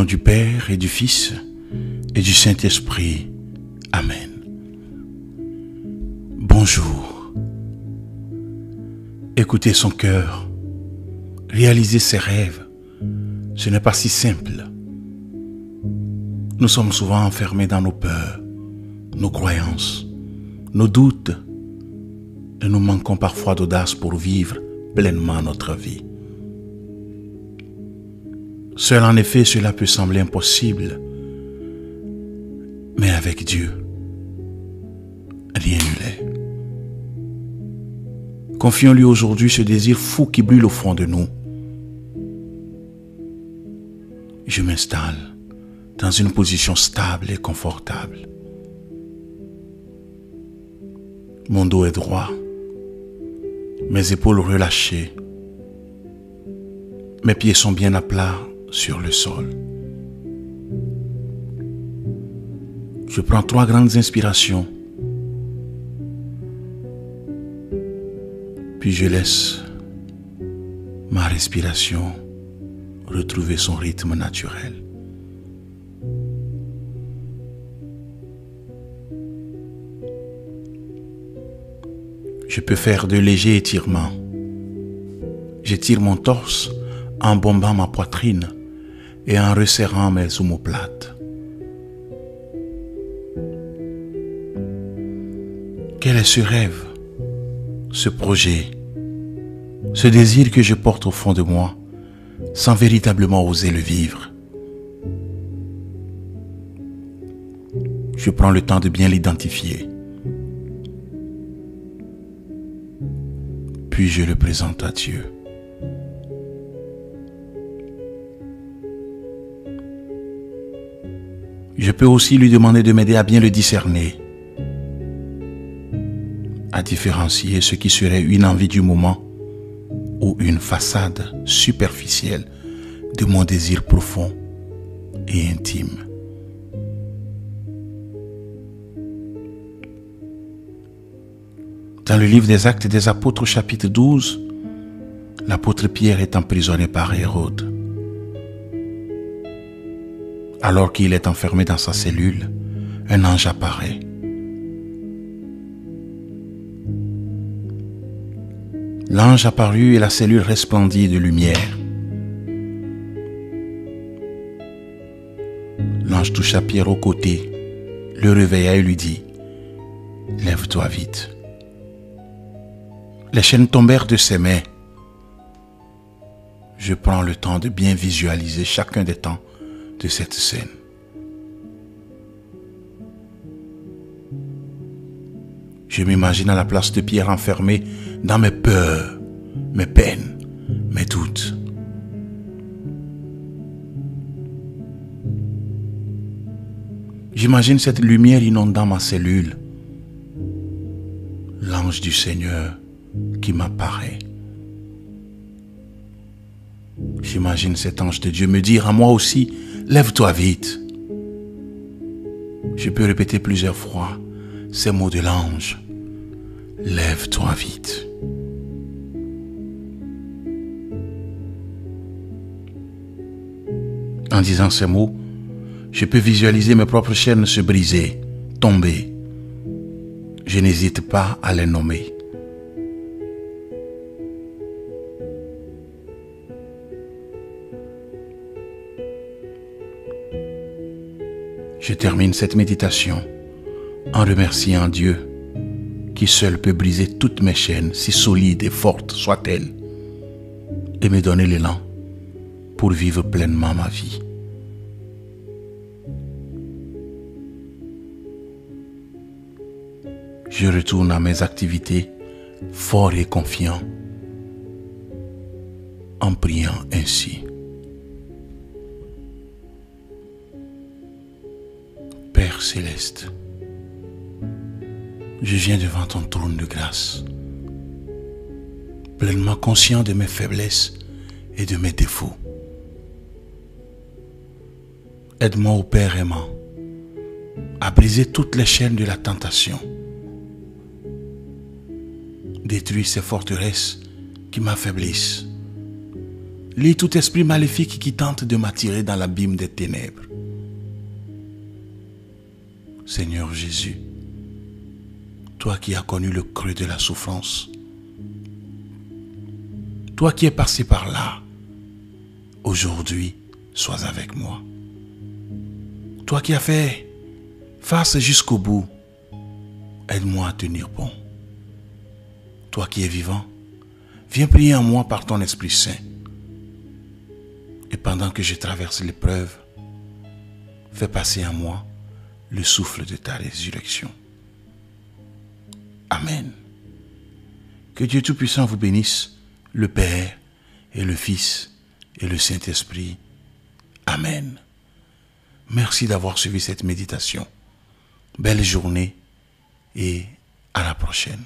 nom du Père et du Fils et du Saint-Esprit. Amen. Bonjour. Écouter son cœur, réaliser ses rêves, ce n'est pas si simple. Nous sommes souvent enfermés dans nos peurs, nos croyances, nos doutes, et nous manquons parfois d'audace pour vivre pleinement notre vie. Seul en effet, cela peut sembler impossible, mais avec Dieu, rien ne l'est. Confions-lui aujourd'hui ce désir fou qui brûle au fond de nous. Je m'installe dans une position stable et confortable. Mon dos est droit, mes épaules relâchées, mes pieds sont bien à plat sur le sol. Je prends 3 grandes inspirations, puis je laisse ma respiration retrouver son rythme naturel. Je peux faire de légers étirements. J'étire mon torse en bombant ma poitrine et en resserrant mes omoplates. Quel est ce rêve, ce projet, ce désir que je porte au fond de moi sans véritablement oser le vivre? Je prends le temps de bien l'identifier. Puis je le présente à Dieu. Je peux aussi lui demander de m'aider à bien le discerner, à différencier ce qui serait une envie du moment ou une façade superficielle de mon désir profond et intime. Dans le livre des Actes des Apôtres, chapitre 12, l'apôtre Pierre est emprisonné par Hérode. Alors qu'il est enfermé dans sa cellule, un ange apparaît. L'ange apparut et la cellule resplendit de lumière. L'ange toucha Pierre au côté, le réveilla et lui dit « Lève-toi vite ». Les chaînes tombèrent de ses mains. Je prends le temps de bien visualiser chacun des temps de cette scène. Je m'imagine à la place de Pierre enfermé dans mes peurs, mes peines, mes doutes. J'imagine cette lumière inondant ma cellule. L'ange du Seigneur qui m'apparaît. J'imagine cet ange de Dieu me dire à moi aussi, lève-toi vite. Je peux répéter plusieurs fois ces mots de l'ange. Lève-toi vite. En disant ces mots, je peux visualiser mes propres chaînes se briser, tomber. Je n'hésite pas à les nommer. Je termine cette méditation en remerciant Dieu qui seul peut briser toutes mes chaînes, si solides et fortes soient-elles, et me donner l'élan pour vivre pleinement ma vie. Je retourne à mes activités fort et confiant en priant ainsi. Père céleste, je viens devant ton trône de grâce, pleinement conscient de mes faiblesses et de mes défauts. Aide-moi, ô Père aimant, à briser toutes les chaînes de la tentation. Détruis ces forteresses qui m'affaiblissent Lis tout esprit maléfique qui tente de m'attirer dans l'abîme des ténèbres. Seigneur Jésus, toi qui as connu le creux de la souffrance, toi qui es passé par là, aujourd'hui, sois avec moi. Toi qui as fait face jusqu'au bout, aide-moi à tenir bon. Toi qui es vivant, viens prier en moi par ton Esprit Saint. Et pendant que je traverse l'épreuve, fais passer en moi le souffle de ta résurrection. Amen. Que Dieu Tout-Puissant vous bénisse, le Père et le Fils et le Saint-Esprit. Amen. Merci d'avoir suivi cette méditation. Belle journée et à la prochaine.